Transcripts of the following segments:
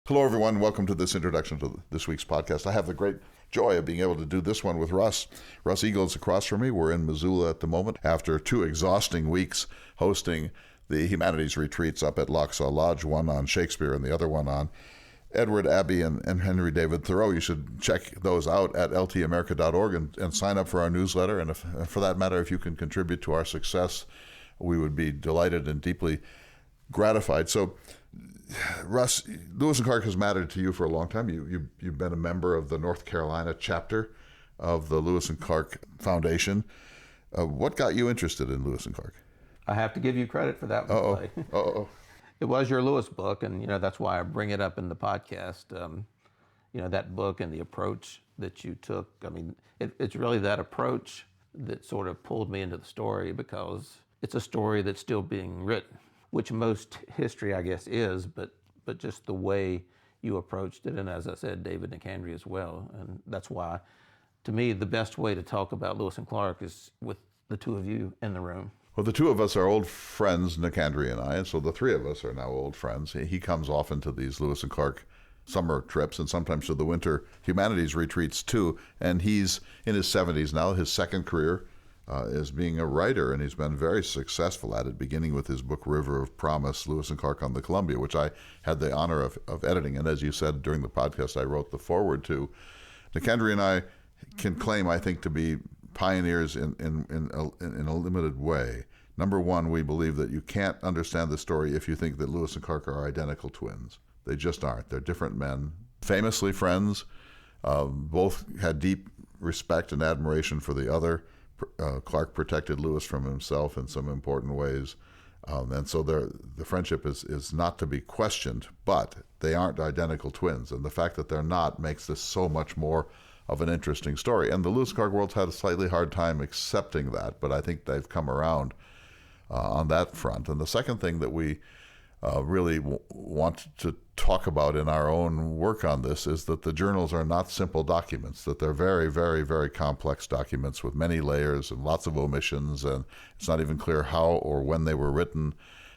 Hello, everyone. Welcome to this introduction to this week's podcast. I have the great joy of being able to do this one with Russ. Russ Eagle is across from me. We're in Missoula at the moment after 2 exhausting weeks hosting the humanities retreats up at Lochsa Lodge, one on Shakespeare and the other one on Edward Abbey and Henry David Thoreau. You should check those out at ltamerica.org and sign up for our newsletter. And if, for that matter, if you can contribute to our success, we would be delighted and deeply gratified. So, Russ, Lewis and Clark has mattered to you for a long time. You've been a member of the North Carolina chapter of the Lewis and Clark Foundation. What got you interested in Lewis and Clark? I have to give you credit for that one, Clay. It was your Lewis book, and that's why I bring it up in the podcast. That book and the approach that you took. I mean, it's really that approach that sort of pulled me into the story, because it's a story that's still being written, which most history, I guess, is, but just the way you approached it, and as I said, David Nicandri as well. And that's why, to me, the best way to talk about Lewis and Clark is with the two of you in the room. Well, the two of us are old friends, Nicandri and I, and so the three of us are now old friends. He comes often to these Lewis and Clark summer trips and sometimes to the winter humanities retreats too, and he's in his 70s now. His second career is being a writer, and he's been very successful at it, beginning with his book River of Promise, Lewis and Clark on the Columbia, which I had the honor of editing, and as you said during the podcast, I wrote the foreword to. Nicandri and I can claim, I think, to be pioneers in a limited way. Number one, we believe that you can't understand the story if you think that Lewis and Clark are identical twins. They just aren't. They're different men, famously friends, both had deep respect and admiration for the other. Clark protected Lewis from himself in some important ways. And so the friendship is not to be questioned, but they aren't identical twins. And the fact that they're not makes this so much more of an interesting story. And the Lewis and Clark world's had a slightly hard time accepting that, but I think they've come around on that front. And the second thing that we really want to talk about in our own work on this is that the journals are not simple documents, that they're very, very, very complex documents with many layers and lots of omissions, and it's not even clear how or when they were written.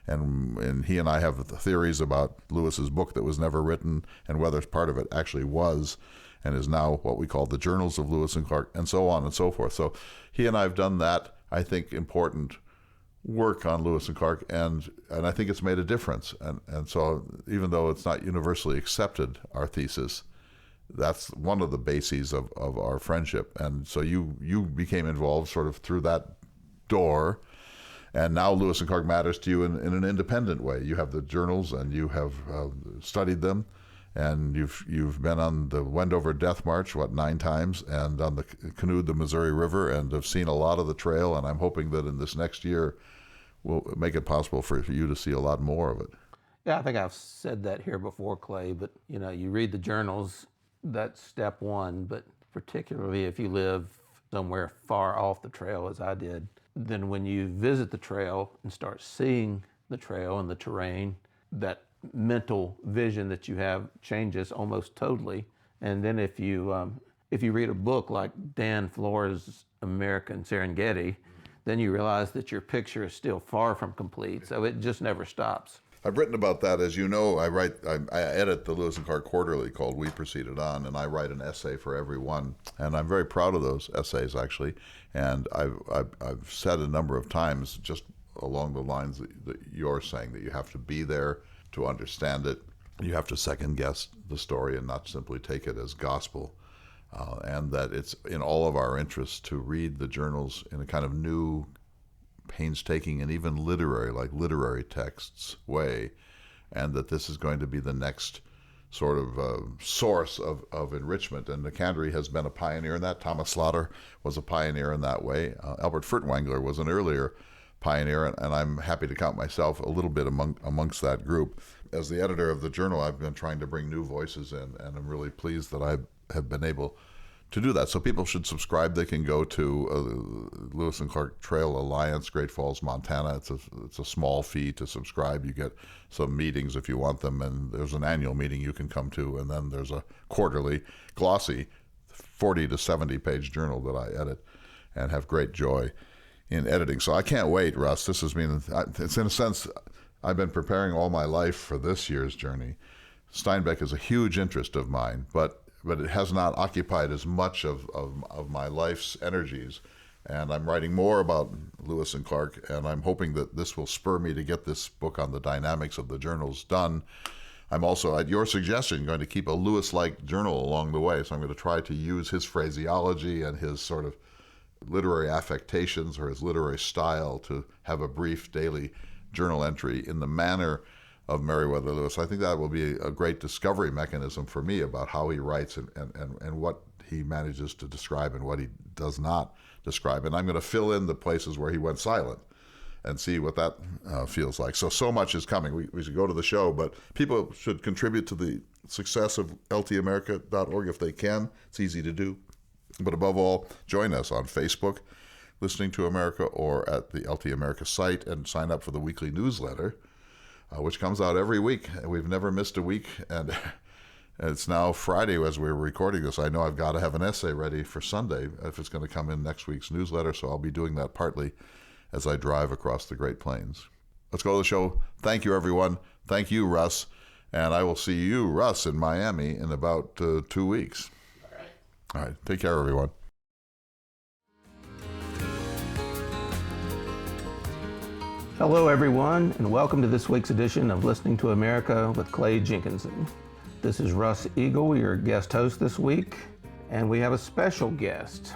And he and I have theories about Lewis's book that was never written and whether part of it actually was and is now what we call the Journals of Lewis and Clark, and so on and so forth. So he and I have done that, I think, important work on Lewis and Clark, and I think it's made a difference. And so even though it's not universally accepted, our thesis, that's one of the bases of our friendship. And so you became involved sort of through that door, and now Lewis and Clark matters to you in an independent way. You have the journals, and you have studied them, and you've been on the Wendover Death March, 9 times, and on the canoed the Missouri River, and have seen a lot of the trail, and I'm hoping that in this next year we'll make it possible for you to see a lot more of it. Yeah, I think I've said that here before, Clay, but you read the journals, that's step one, but particularly if you live somewhere far off the trail, as I did, then when you visit the trail and start seeing the trail and the terrain, that mental vision that you have changes almost totally. And then if you read a book like Dan Flores' American Serengeti, then you realize that your picture is still far from complete. So it just never stops. I've written about that. As you know, I edit the Lewis and Clark Quarterly called We Proceeded On, and I write an essay for every one. And I'm very proud of those essays, actually. And I've said a number of times, just along the lines that you're saying, that you have to be there to understand it. You have to second guess the story and not simply take it as gospel. And that it's in all of our interests to read the journals in a kind of new, painstaking, and even literary texts way, and that this is going to be the next sort of source of enrichment. And Nicandri has been a pioneer in that. Thomas Slaughter was a pioneer in that way. Albert Furtwängler was an earlier pioneer, and I'm happy to count myself a little bit amongst that group. As the editor of the journal, I've been trying to bring new voices in, and I'm really pleased that I have been able to do that. So people should subscribe. They can go to Lewis and Clark Trail Alliance, Great Falls, Montana. It's a small fee to subscribe. You get some meetings if you want them, and there's an annual meeting you can come to, and then there's a quarterly, glossy, 40 to 70 page journal that I edit and have great joy in editing. So I can't wait, Russ. This has been, it's in a sense, I've been preparing all my life for this year's journey. Steinbeck is a huge interest of mine, but it has not occupied as much of my life's energies. And I'm writing more about Lewis and Clark, and I'm hoping that this will spur me to get this book on the dynamics of the journals done. I'm also, at your suggestion, going to keep a Lewis-like journal along the way. So I'm going to try to use his phraseology and his sort of literary affectations or his literary style to have a brief daily journal entry in the manner of Meriwether Lewis. I think that will be a great discovery mechanism for me about how he writes and what he manages to describe and what he does not describe. And I'm going to fill in the places where he went silent and see what that feels like. So much is coming. We should go to the show, but people should contribute to the success of ltamerica.org if they can. It's easy to do. But above all, join us on Facebook, Listening to America, or at the LT America site, and sign up for the weekly newsletter, which comes out every week. We've never missed a week, and it's now Friday as we're recording this. I know I've got to have an essay ready for Sunday if it's going to come in next week's newsletter, so I'll be doing that partly as I drive across the Great Plains. Let's go to the show. Thank you, everyone. Thank you, Russ. And I will see you, Russ, in Miami in about 2 weeks. All right. Take care, everyone. Hello, everyone, and welcome to this week's edition of Listening to America with Clay Jenkinson. This is Russ Eagle, your guest host this week, and we have a special guest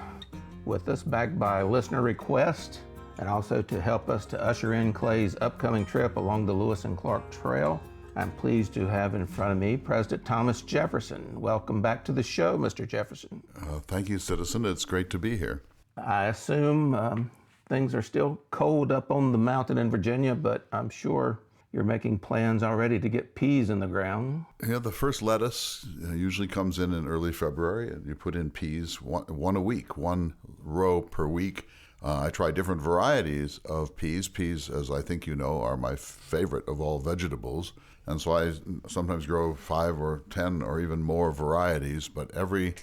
with us, backed by listener request, and also to help us to usher in Clay's upcoming trip along the Lewis and Clark Trail. I'm pleased to have in front of me President Thomas Jefferson. Welcome back to the show, Mr. Jefferson. Thank you, citizen. It's great to be here. I assume things are still cold up on the mountain in Virginia, but I'm sure you're making plans already to get peas in the ground. Yeah, the first lettuce usually comes in early February, and you put in peas one a week, one row per week. I try different varieties of peas. Peas, as I think you know, are my favorite of all vegetables. And so I sometimes grow 5 or 10 or even more varieties, but every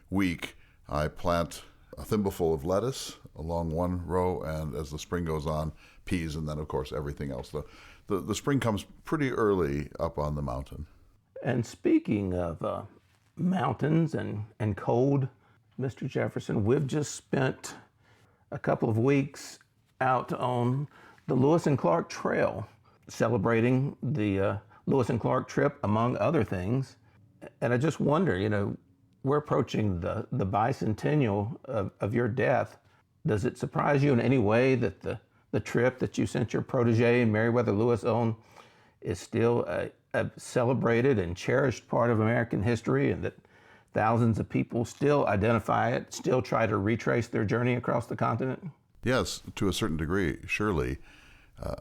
week I plant a thimbleful of lettuce along one row, and as the spring goes on, peas, and then, of course, everything else. The spring comes pretty early up on the mountain. And speaking of mountains and cold, Mr. Jefferson, we've just spent a couple of weeks out on the Lewis and Clark Trail, celebrating the Lewis and Clark trip, among other things. And I just wonder, we're approaching the bicentennial of your death. Does it surprise you in any way that the trip that you sent your protege, Meriwether Lewis, on is still a celebrated and cherished part of American history, and that thousands of people still identify it, still try to retrace their journey across the continent? Yes, to a certain degree, surely.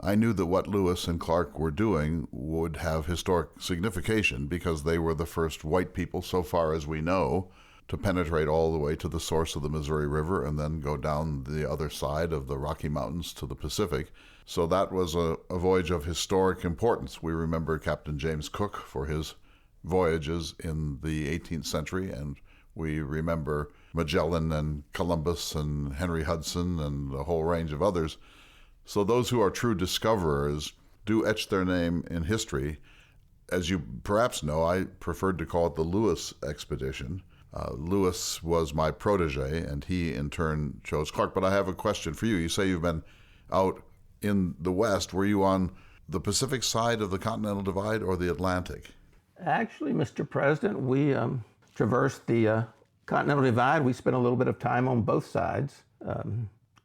I knew that what Lewis and Clark were doing would have historic signification because they were the first white people, so far as we know, to penetrate all the way to the source of the Missouri River and then go down the other side of the Rocky Mountains to the Pacific. So that was a voyage of historic importance. We remember Captain James Cook for his voyages in the 18th century, and we remember Magellan and Columbus and Henry Hudson and a whole range of others. So those who are true discoverers do etch their name in history. As you perhaps know, I preferred to call it the Lewis expedition. Lewis was my protege, and he in turn chose Clark. But I have a question for you. You say you've been out in the West. Were you on the Pacific side of the Continental Divide or the Atlantic? Actually, Mr. President, we traversed the Continental Divide. We spent a little bit of time on both sides.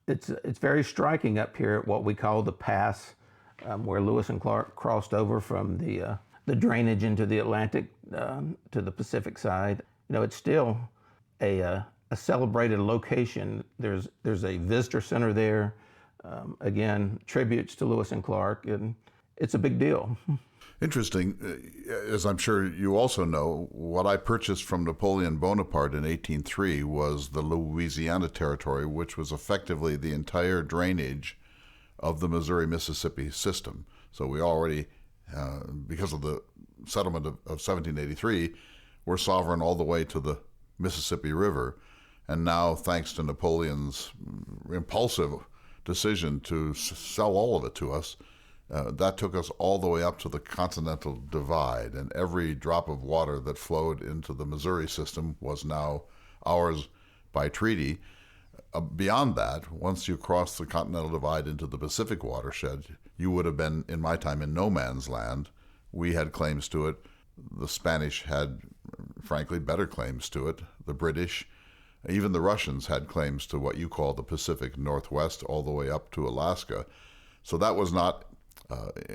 It's very striking up here at what we call the pass, where Lewis and Clark crossed over from the drainage into the Atlantic to the Pacific side. It's still a celebrated location. There's a visitor center there. Again, tributes to Lewis and Clark, and it's a big deal. Interesting. As I'm sure you also know, what I purchased from Napoleon Bonaparte in 1803 was the Louisiana Territory, which was effectively the entire drainage of the Missouri-Mississippi system. So we already, because of the settlement of 1783, were sovereign all the way to the Mississippi River. And now, thanks to Napoleon's impulsive decision to sell all of it to us, That took us all the way up to the Continental Divide, and every drop of water that flowed into the Missouri system was now ours by treaty. Beyond that, once you crossed the Continental Divide into the Pacific watershed, you would have been, in my time, in no man's land. We had claims to it. The Spanish had, frankly, better claims to it. The British, even the Russians had claims to what you call the Pacific Northwest all the way up to Alaska. So that was not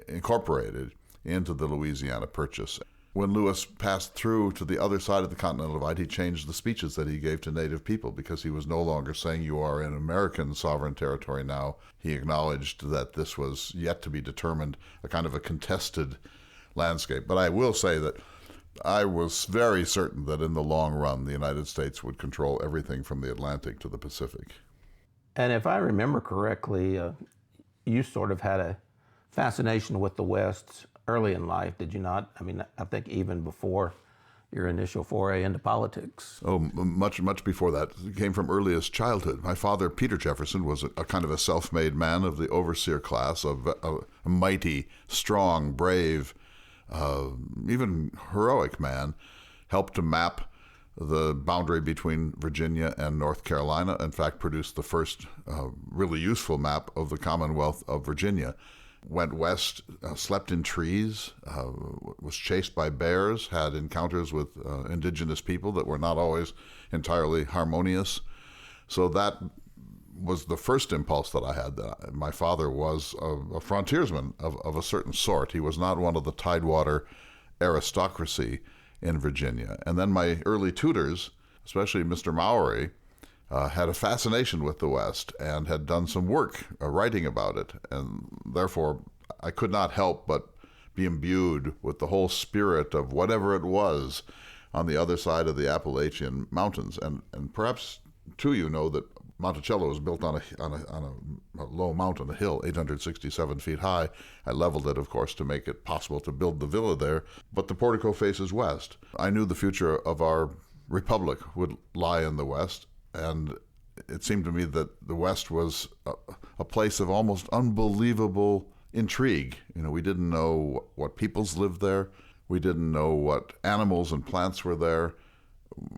incorporated into the Louisiana Purchase. When Lewis passed through to the other side of the Continental Divide, he changed the speeches that he gave to Native people because he was no longer saying you are in American sovereign territory now. He acknowledged that this was yet to be determined, a kind of a contested landscape. But I will say that I was very certain that in the long run, the United States would control everything from the Atlantic to the Pacific. And if I remember correctly, you sort of had a fascination with the West early in life, did you not? I mean, I think even before your initial foray into politics. Oh, much before that. It came from earliest childhood. My father, Peter Jefferson, was a kind of a self-made man of the overseer class, a mighty, strong, brave, even heroic man, helped to map the boundary between Virginia and North Carolina. In fact, produced the first really useful map of the Commonwealth of Virginia. Went west, slept in trees, was chased by bears, had encounters with indigenous people that were not always entirely harmonious. So that was the first impulse that I had. That my father was a frontiersman of a certain sort. He was not one of the Tidewater aristocracy in Virginia. And then my early tutors, especially Mr. Mowry, had a fascination with the West and had done some work writing about it. And therefore, I could not help but be imbued with the whole spirit of whatever it was on the other side of the Appalachian Mountains. And perhaps, too, you know that Monticello was built on a low mountain, a hill, 867 feet high. I leveled it, of course, to make it possible to build the villa there. But the portico faces west. I knew the future of our republic would lie in the West. And it seemed to me that the West was a place of almost unbelievable intrigue. You know, we didn't know what peoples lived there. We didn't know what animals and plants were there.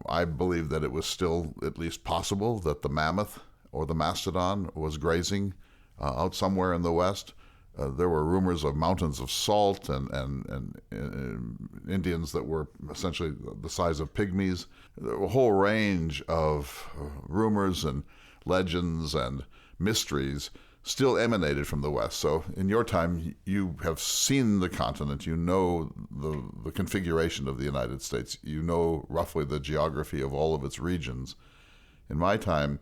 I believe that it was still at least possible that the mammoth or the mastodon was grazing out somewhere in the West. There were rumors of mountains of salt and Indians that were essentially the size of pygmies. There were a whole range of rumors and legends and mysteries still emanated from the West. So in your time, you have seen the continent. You know the configuration of the United States. You know roughly the geography of all of its regions. In my time,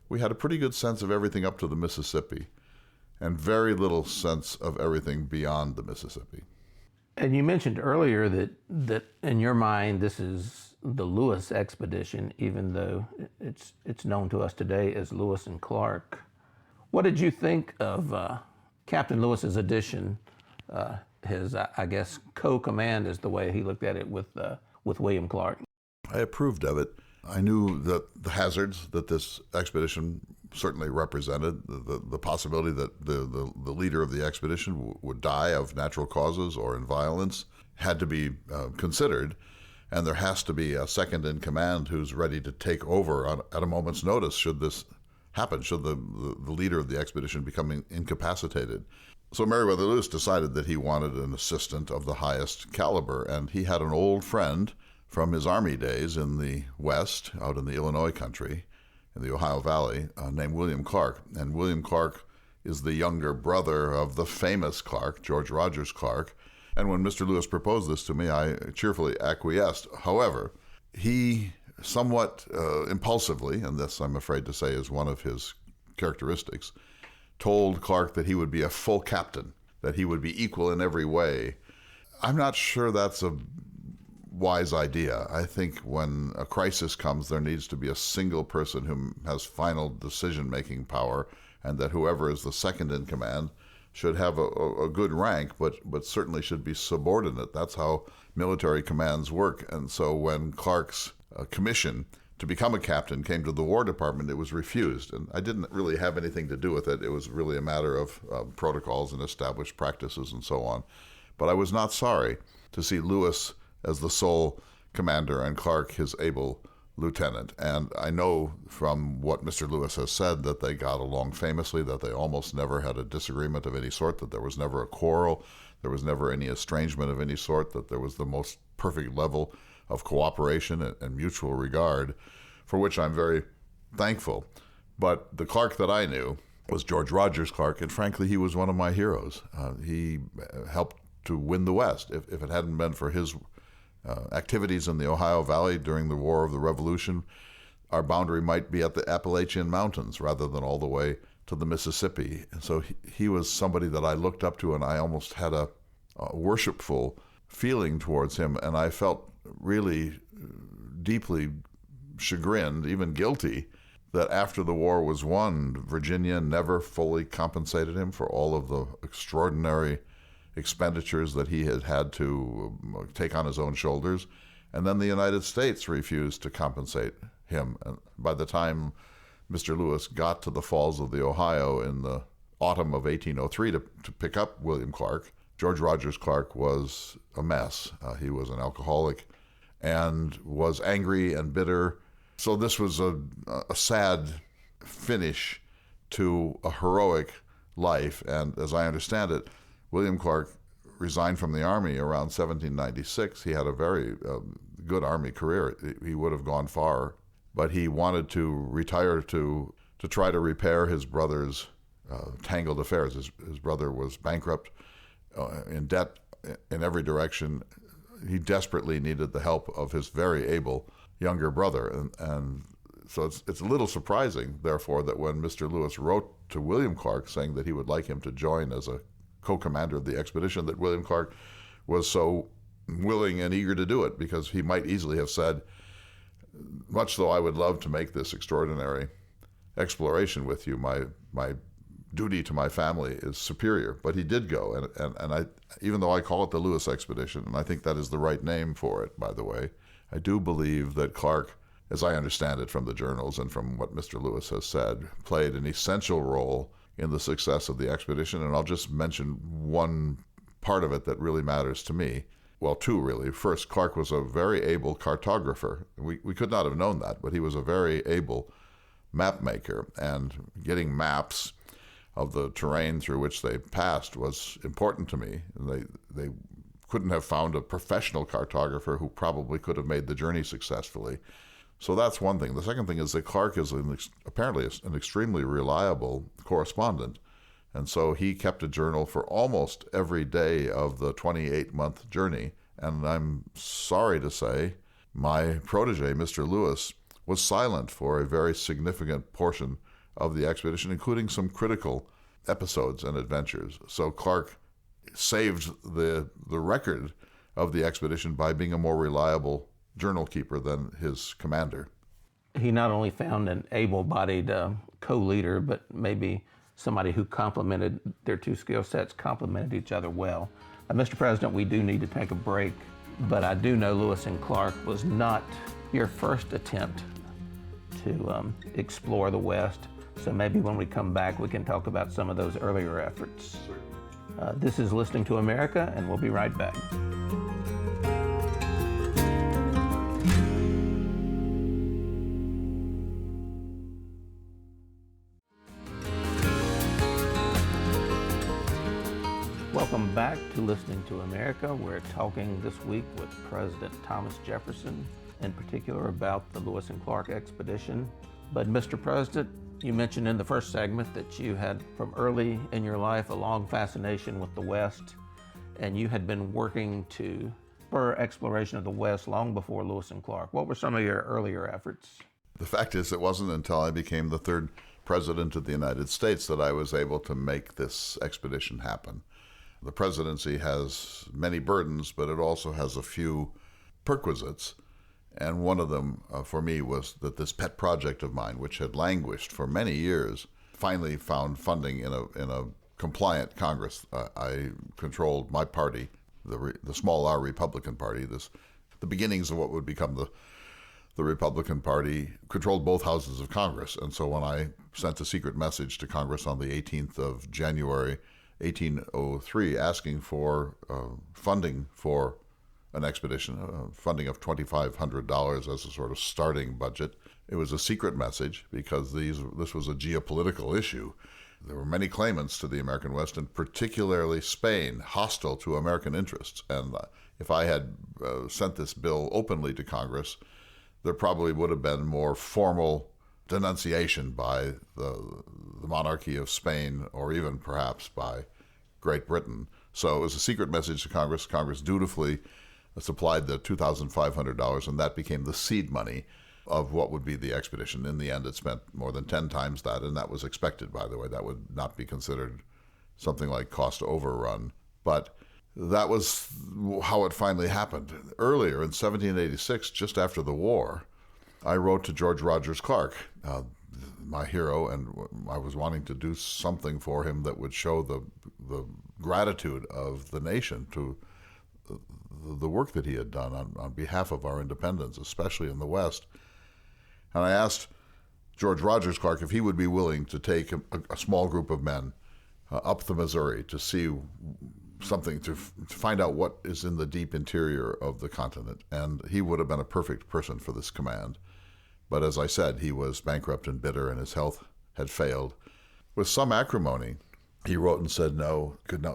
we had a pretty good sense of everything up to the Mississippi, and very little sense of everything beyond the Mississippi. And you mentioned earlier that in your mind, this is the Lewis expedition, even though it's known to us today as Lewis and Clark. What did you think of Captain Lewis's addition, his, I guess, co-command is the way he looked at it with William Clark? I approved of it. I knew that the hazards that this expedition certainly represented, the possibility that the leader of the expedition would die of natural causes or in violence, had to be considered. And there has to be a second in command who's ready to take over at a moment's notice should this happen, should the leader of the expedition become incapacitated. So Meriwether Lewis decided that he wanted an assistant of the highest caliber, and he had an old friend from his Army days in the West, out in the Illinois country, in the Ohio Valley, named William Clark. And William Clark is the younger brother of the famous Clark, George Rogers Clark. And when Mr. Lewis proposed this to me, I cheerfully acquiesced. However, he somewhat impulsively, and this I'm afraid to say is one of his characteristics, told Clark that he would be a full captain, that he would be equal in every way. I'm not sure that's a wise idea. I think when a crisis comes, there needs to be a single person who has final decision-making power, and that whoever is the second in command should have a good rank, but certainly should be subordinate. That's how military commands work. And so when Clark's commission to become a captain, came to the War Department, it was refused. And I didn't really have anything to do with it. It was really a matter of protocols and established practices and so on. But I was not sorry to see Lewis as the sole commander and Clark his able lieutenant. And I know from what Mr. Lewis has said that they got along famously, that they almost never had a disagreement of any sort, that there was never a quarrel, there was never any estrangement of any sort, that there was the most perfect level of cooperation and mutual regard, for which I'm very thankful. But the Clark that I knew was George Rogers Clark, and frankly, he was one of my heroes. He helped to win the West. If it hadn't been for his activities in the Ohio Valley during the War of the Revolution, our boundary might be at the Appalachian Mountains rather than all the way to the Mississippi. And so he was somebody that I looked up to, and I almost had a worshipful feeling towards him, and I felt really deeply chagrined, even guilty, that after the war was won, Virginia never fully compensated him for all of the extraordinary expenditures that he had had to take on his own shoulders. And then the United States refused to compensate him. And by the time Mr. Lewis got to the Falls of the Ohio in the autumn of 1803 to pick up William Clark, George Rogers Clark was a mess. He was an alcoholic and was angry and bitter. So this was a sad finish to a heroic life. And as I understand it, William Clark resigned from the Army around 1796. He had a very good Army career. He would have gone far, but he wanted to retire to try to repair his brother's tangled affairs. His brother was bankrupt, in debt in every direction. He desperately needed the help of his very able younger brother. And so it's a little surprising, therefore, that when Mr. Lewis wrote to William Clark saying that he would like him to join as a co-commander of the expedition, that William Clark was so willing and eager to do it, because he might easily have said, much though I would love to make this extraordinary exploration with you, my duty to my family is superior. But he did go, and I, even though I call it the Lewis expedition, and I think that is the right name for it, by the way, I do believe that Clark, as I understand it from the journals and from what Mr. Lewis has said, played an essential role in the success of the expedition. And I'll just mention one part of it that really matters to me. Well, two really. First, Clark was a very able cartographer. We could not have known that, but he was a very able map maker, and getting maps of the terrain through which they passed was important to me. They couldn't have found a professional cartographer who probably could have made the journey successfully. So that's one thing. The second thing is that Clark is apparently an extremely reliable correspondent. And so he kept a journal for almost every day of the 28-month journey. And I'm sorry to say, my protege, Mr. Lewis, was silent for a very significant portion of the expedition, including some critical episodes and adventures. So Clark saved the record of the expedition by being a more reliable journal keeper than his commander. He not only found an able-bodied co-leader, but maybe somebody who complemented, their two skill sets complemented each other well. Mr. President, we do need to take a break, but I do know Lewis and Clark was not your first attempt to explore the West. So maybe when we come back, we can talk about some of those earlier efforts. This is Listening to America, and we'll be right back. Welcome back to Listening to America. We're talking this week with President Thomas Jefferson, in particular about the Lewis and Clark expedition. But Mr. President, you mentioned in the first segment that you had, from early in your life, a long fascination with the West, and you had been working to spur exploration of the West long before Lewis and Clark. What were some of your earlier efforts? The fact is, it wasn't until I became the third president of the United States that I was able to make this expedition happen. The presidency has many burdens, but it also has a few perquisites. And one of them for me was that this pet project of mine, which had languished for many years, finally found funding in a compliant Congress. I controlled my party, the small R Republican Party, the beginnings of what would become the Republican Party controlled both houses of Congress. And so when I sent a secret message to Congress on the 18th of January, 1803, asking for funding for an expedition, funding of $2,500 as a sort of starting budget, it was a secret message because this was a geopolitical issue. There were many claimants to the American West, and particularly Spain, hostile to American interests. And if I had sent this bill openly to Congress, there probably would have been more formal denunciation by the monarchy of Spain, or even perhaps by Great Britain. So it was a secret message to Congress. Congress dutifully supplied the $2,500, and that became the seed money of what would be the expedition. In the end, it spent more than 10 times that, and that was expected, by the way. That would not be considered something like cost overrun. But that was how it finally happened. Earlier, in 1786, just after the war, I wrote to George Rogers Clark, my hero, and I was wanting to do something for him that would show the gratitude of the nation to the work that he had done on behalf of our independence, especially in the West. And I asked George Rogers Clark if he would be willing to take a small group of men up the Missouri to see something, to find out what is in the deep interior of the continent. And he would have been a perfect person for this command. But as I said, he was bankrupt and bitter, and his health had failed. With some acrimony, he wrote and said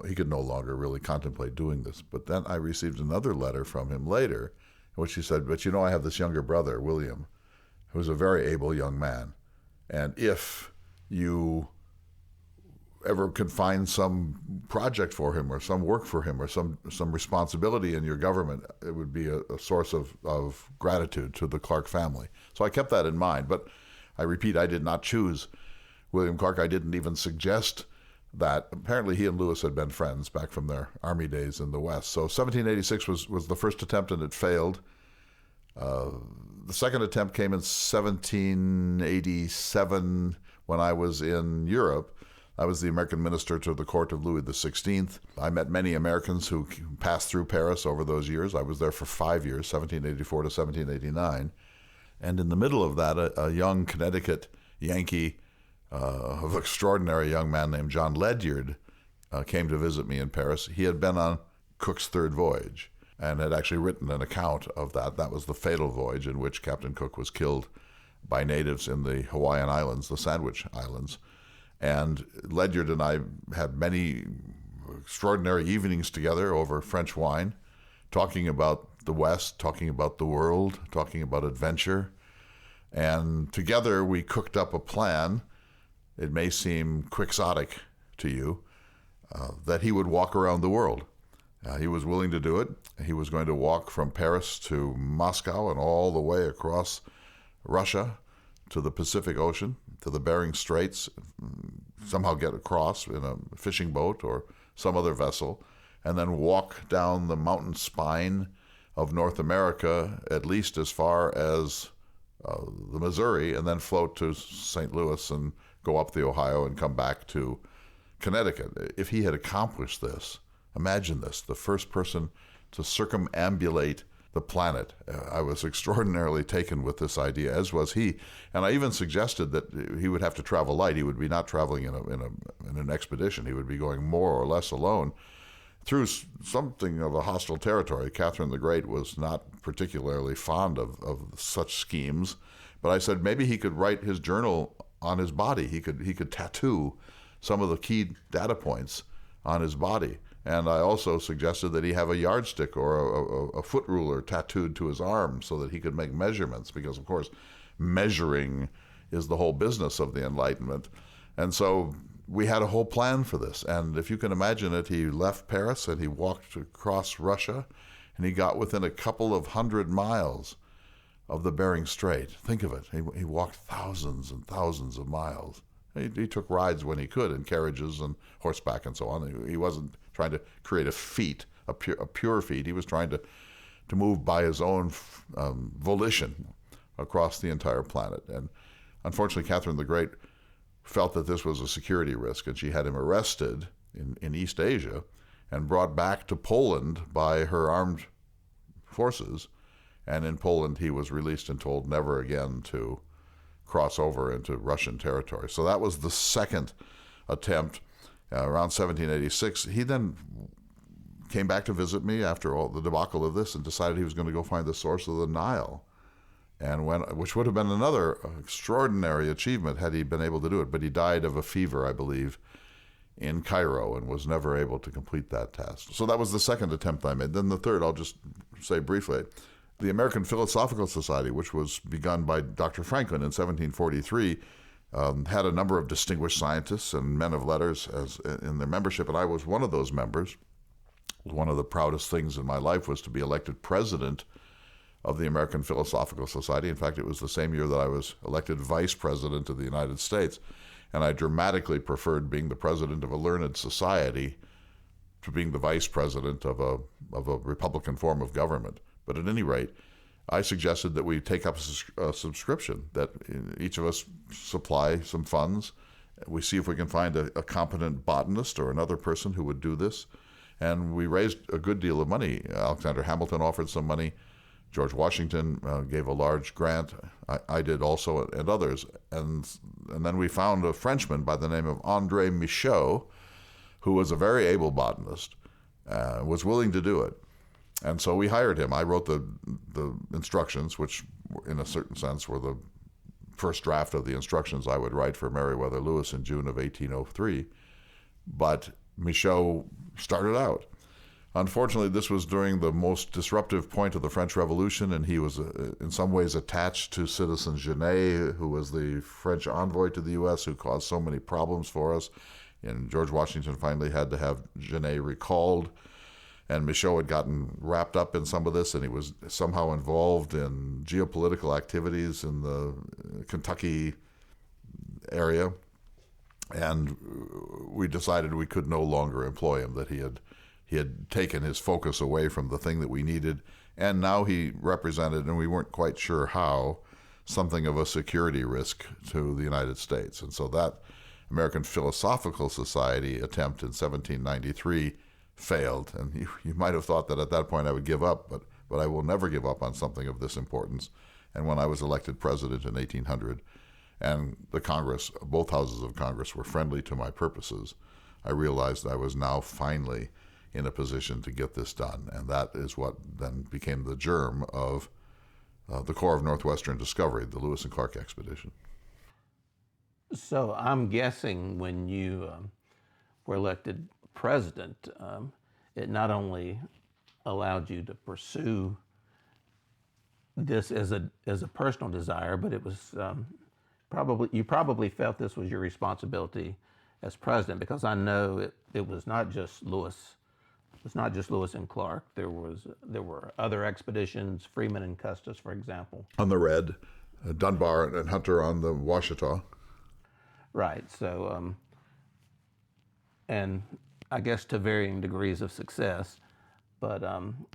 he could no longer really contemplate doing this. But then I received another letter from him later, in which he said, but I have this younger brother, William, who's a very able young man. And if you ever could find some project for him, or some work for him, or some responsibility in your government, it would be a source of gratitude to the Clark family. So I kept that in mind. But I repeat, I did not choose William Clark. I didn't even suggest that. Apparently he and Lewis had been friends back from their army days in the West. So 1786 was the first attempt, and it failed. The second attempt came in 1787 when I was in Europe. I was the American minister to the court of Louis XVI. I met many Americans who passed through Paris over those years. I was there for 5 years, 1784 to 1789. And in the middle of that, a young Connecticut Yankee, of extraordinary young man named John Ledyard, came to visit me in Paris. He had been on Cook's third voyage and had actually written an account of that. That was the fatal voyage in which Captain Cook was killed by natives in the Hawaiian Islands, the Sandwich Islands. And Ledyard and I had many extraordinary evenings together over French wine, talking about the West, talking about the world, talking about adventure. And together we cooked up a plan. It may seem quixotic to you, that he would walk around the world. He was willing to do it. He was going to walk from Paris to Moscow and all the way across Russia to the Pacific Ocean, to the Bering Straits, somehow get across in a fishing boat or some other vessel, and then walk down the mountain spine of North America, at least as far as the Missouri, and then float to St. Louis and go up the Ohio and come back to Connecticut. If he had accomplished this, imagine this, the first person to circumambulate the planet. I was extraordinarily taken with this idea, as was he. And I even suggested that he would have to travel light. He would be not traveling in an expedition. He would be going more or less alone through something of a hostile territory. Catherine the Great was not particularly fond of such schemes. But I said maybe he could write his journal on his body. He could tattoo some of the key data points on his body. And I also suggested that he have a yardstick or a foot ruler tattooed to his arm so that he could make measurements, because, of course, measuring is the whole business of the Enlightenment. And so we had a whole plan for this. And if you can imagine it, he left Paris and he walked across Russia, and he got within a couple of 100 miles of the Bering Strait. Think of it. He walked thousands and thousands of miles. He took rides when he could in carriages and horseback and so on. He wasn't trying to create a pure feat. He was trying to move by his own volition across the entire planet. And unfortunately, Catherine the Great felt that this was a security risk, and she had him arrested in East Asia and brought back to Poland by her armed forces. And in Poland, he was released and told never again to cross over into Russian territory. So that was the second attempt around 1786. He then came back to visit me after all the debacle of this and decided he was going to go find the source of the Nile, which would have been another extraordinary achievement had he been able to do it. But he died of a fever, I believe, in Cairo and was never able to complete that task. So that was the second attempt I made. Then the third, I'll just say briefly, the American Philosophical Society, which was begun by Dr. Franklin in 1743, had a number of distinguished scientists and men of letters in their membership, and I was one of those members. One of the proudest things in my life was to be elected president of the American Philosophical Society. In fact, it was the same year that I was elected vice president of the United States, and I dramatically preferred being the president of a learned society to being the vice president of a Republican form of government. But at any rate, I suggested that we take up a subscription, that each of us supply some funds. We see if we can find a competent botanist or another person who would do this. And we raised a good deal of money. Alexander Hamilton offered some money. George Washington gave a large grant. I did also, and others. And then we found a Frenchman by the name of André Michaud, who was a very able botanist, was willing to do it. And so we hired him. I wrote the instructions, which in a certain sense were the first draft of the instructions I would write for Meriwether Lewis in June of 1803. But Michaud started out. Unfortunately, this was during the most disruptive point of the French Revolution, and he was in some ways attached to Citizen Genet, who was the French envoy to the U.S., who caused so many problems for us. And George Washington finally had to have Genet recalled. And Michaud had gotten wrapped up in some of this, and he was somehow involved in geopolitical activities in the Kentucky area. And we decided we could no longer employ him, that he had taken his focus away from the thing that we needed. And now he represented, and we weren't quite sure how, something of a security risk to the United States. And so that American Philosophical Society attempt in 1793 failed. And you might have thought that at that point I would give up, but I will never give up on something of this importance. And when I was elected president in 1800, and the Congress, both houses of Congress, were friendly to my purposes, I realized I was now finally in a position to get this done. And that is what then became the germ of the Corps of Northwestern Discovery, the Lewis and Clark expedition. So I'm guessing when you were elected president, it not only allowed you to pursue this as a personal desire, but it was you probably felt this was your responsibility as president, because I know it was not just Lewis. It was not just Lewis and Clark. There were other expeditions, Freeman and Custis, for example, on the Red, Dunbar and Hunter on the Washita. Right. So, and I guess to varying degrees of success, but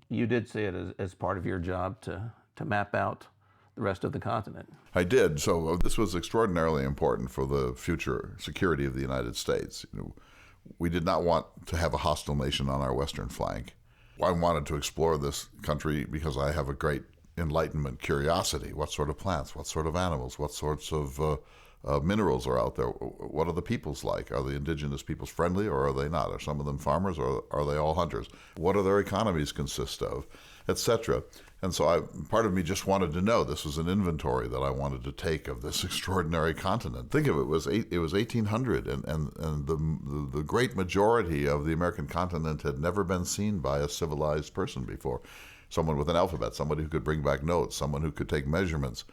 you did see it as part of your job to map out the rest of the continent. I did. So this was extraordinarily important for the future security of the United States. We did not want to have a hostile nation on our western flank. I wanted to explore this country because I have a great Enlightenment curiosity. What sort of plants? What sort of animals? What sorts of minerals are out there? What are the peoples like? Are the indigenous peoples friendly or are they not? Are some of them farmers or are they all hunters? What do their economies consist of, etc.? And so part of me just wanted to know. This was an inventory that I wanted to take of this extraordinary continent. Think of it, it was 1800, and the great majority of the American continent had never been seen by a civilized person before. Someone with an alphabet, somebody who could bring back notes, someone who could take measurements.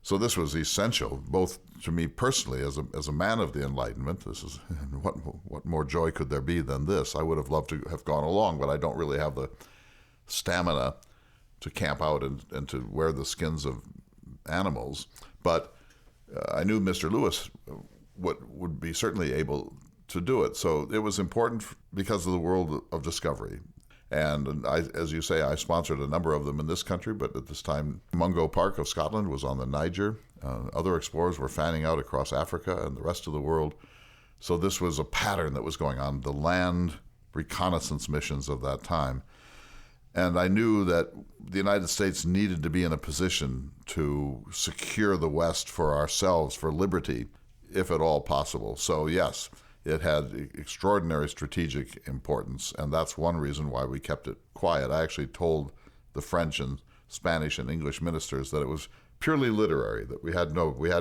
So this was essential, both to me personally as a man of the Enlightenment. This is what more joy could there be than this? I would have loved to have gone along, but I don't really have the stamina to camp out and to wear the skins of animals. But I knew Mr. Lewis would be certainly able to do it. So it was important because of the world of discovery. And as you say, I sponsored a number of them in this country, but at this time, Mungo Park of Scotland was on the Niger. Other explorers were fanning out across Africa and the rest of the world. So this was a pattern that was going on, the land reconnaissance missions of that time. And I knew that the United States needed to be in a position to secure the West for ourselves, for liberty, if at all possible. So yes, it had extraordinary strategic importance, and that's one reason why we kept it quiet. I actually told the French and Spanish and English ministers that it was purely literary, that we had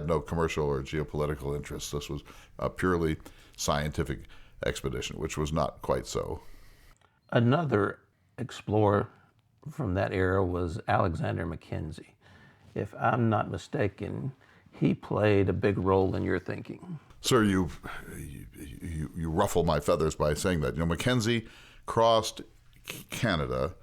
no commercial or geopolitical interests. This was a purely scientific expedition, which was not quite so. Another explorer from that era was Alexander Mackenzie. If I'm not mistaken, he played a big role in your thinking. Sir, you ruffle my feathers by saying that. Mackenzie crossed Canada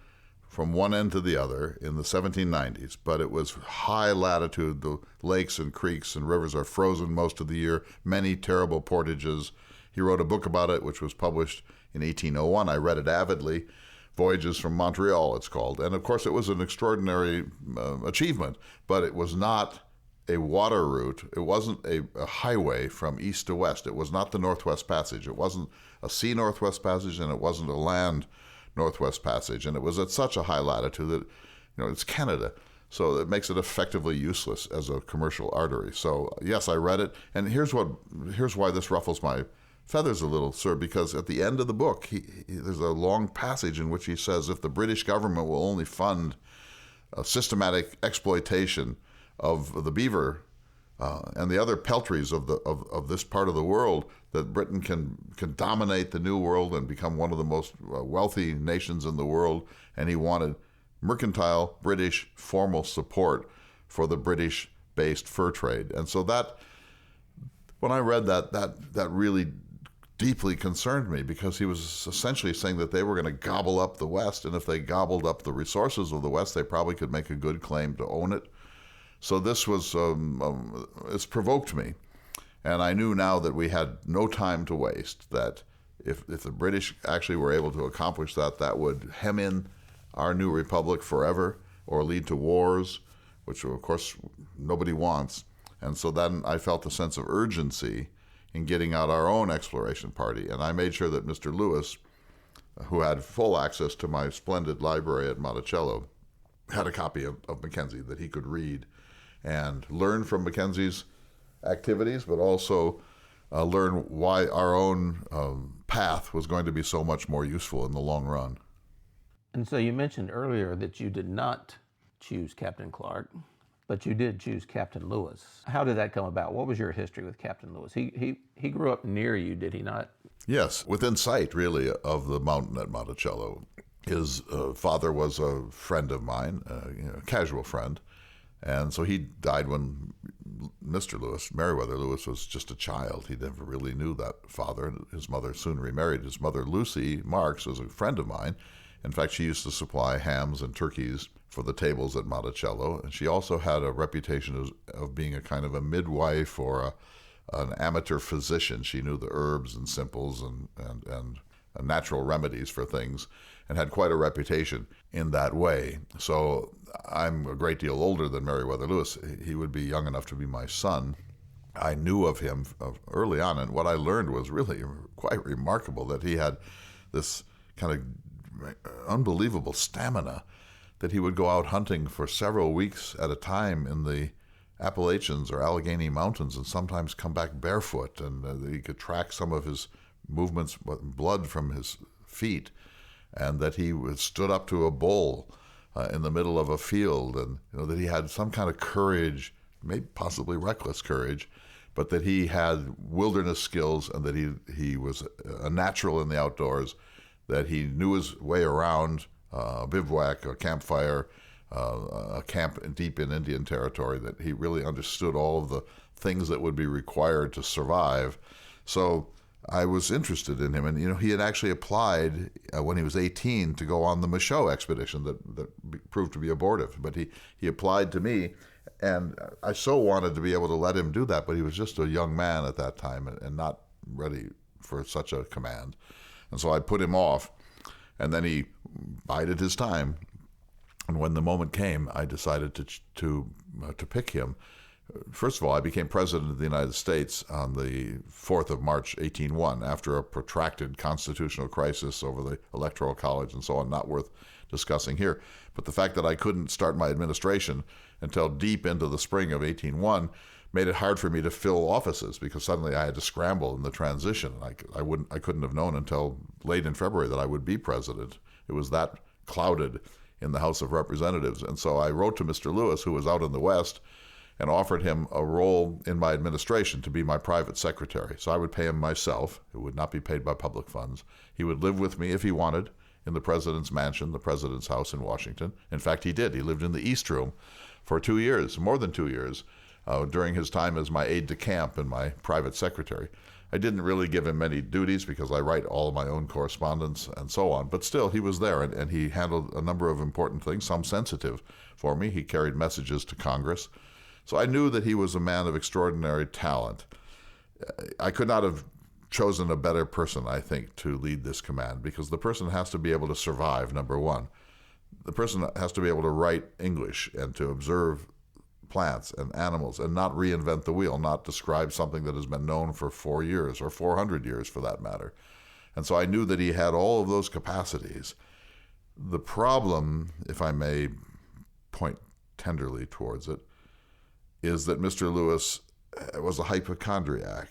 from one end to the other in the 1790s, but it was high latitude. The lakes and creeks and rivers are frozen most of the year, many terrible portages. He wrote a book about it, which was published in 1801. I read it avidly. Voyages from Montreal, it's called. And of course, it was an extraordinary achievement, but it was not a water route. It wasn't a highway from east to west. It was not the Northwest Passage. It wasn't a sea Northwest Passage, and it wasn't a land Northwest Passage. And it was at such a high latitude that, it's Canada. So it makes it effectively useless as a commercial artery. So yes, I read it. And here's why this ruffles my feathers a little, sir, because at the end of the book, there's a long passage in which he says, if the British government will only fund a systematic exploitation of the beaver and the other peltries of this part of the world, that Britain can dominate the New World and become one of the most wealthy nations in the world. And he wanted mercantile British formal support for the British-based fur trade. And so that, when I read that really deeply concerned me, because he was essentially saying that they were going to gobble up the West, and if they gobbled up the resources of the West, they probably could make a good claim to own it. So this was, it's provoked me. And I knew now that we had no time to waste, that if the British actually were able to accomplish that, that would hem in our new republic forever or lead to wars, which of course nobody wants. And so then I felt a sense of urgency in getting out our own exploration party. And I made sure that Mr. Lewis, who had full access to my splendid library at Monticello, had a copy of Mackenzie that he could read and learn from Mackenzie's activities, but also learn why our own path was going to be so much more useful in the long run. And so you mentioned earlier that you did not choose Captain Clark, but you did choose Captain Lewis. How did that come about? What was your history with Captain Lewis? He grew up near you, did he not? Yes, within sight, really, of the mountain at Monticello. His father was a friend of mine, a casual friend, and so he died when Mr. Lewis, Meriwether Lewis, was just a child. He never really knew that father. His mother soon remarried. His mother, Lucy Marks, was a friend of mine. In fact, she used to supply hams and turkeys for the tables at Monticello. And she also had a reputation of being a kind of a midwife or an amateur physician. She knew the herbs and simples and natural remedies for things, and had quite a reputation in that way. So I'm a great deal older than Meriwether Lewis. He would be young enough to be my son. I knew of him early on, and what I learned was really quite remarkable, that he had this kind of unbelievable stamina, that he would go out hunting for several weeks at a time in the Appalachians or Allegheny Mountains and sometimes come back barefoot, and he could track some of his movements, blood from his feet, and that he stood up to a bull in the middle of a field, and that he had some kind of courage, maybe possibly reckless courage, but that he had wilderness skills, and that he was a natural in the outdoors, that he knew his way around a bivouac, a campfire, a camp deep in Indian territory, that he really understood all of the things that would be required to survive. So I was interested in him, and he had actually applied when he was 18 to go on the Michaud expedition that proved to be abortive. But he applied to me, and I so wanted to be able to let him do that, but he was just a young man at that time and not ready for such a command. And so I put him off, and then he bided his time. And when the moment came, I decided to pick him. First of all, I became president of the United States on the 4th of March, 1801, after a protracted constitutional crisis over the Electoral College and so on, not worth discussing here. But the fact that I couldn't start my administration until deep into the spring of 1801 made it hard for me to fill offices, because suddenly I had to scramble in the transition. I couldn't have known until late in February that I would be president. It was that clouded in the House of Representatives. And so I wrote to Mr. Lewis, who was out in the West, and offered him a role in my administration to be my private secretary. So I would pay him myself. It would not be paid by public funds. He would live with me if he wanted in the president's mansion, the president's house in Washington. In fact, he did. He lived in the East Room for 2 years, more than 2 years, during his time as my aide-de-camp and my private secretary. I didn't really give him many duties because I write all of my own correspondence and so on, but still he was there, and he handled a number of important things, some sensitive for me. He carried messages to Congress. So I knew that he was a man of extraordinary talent. I could not have chosen a better person, I think, to lead this command, because the person has to be able to survive, number one. The person has to be able to write English and to observe plants and animals and not reinvent the wheel, not describe something that has been known for 4 years or 400 years for that matter. And so I knew that he had all of those capacities. The problem, if I may point tenderly towards it, is that Mr. Lewis was a hypochondriac,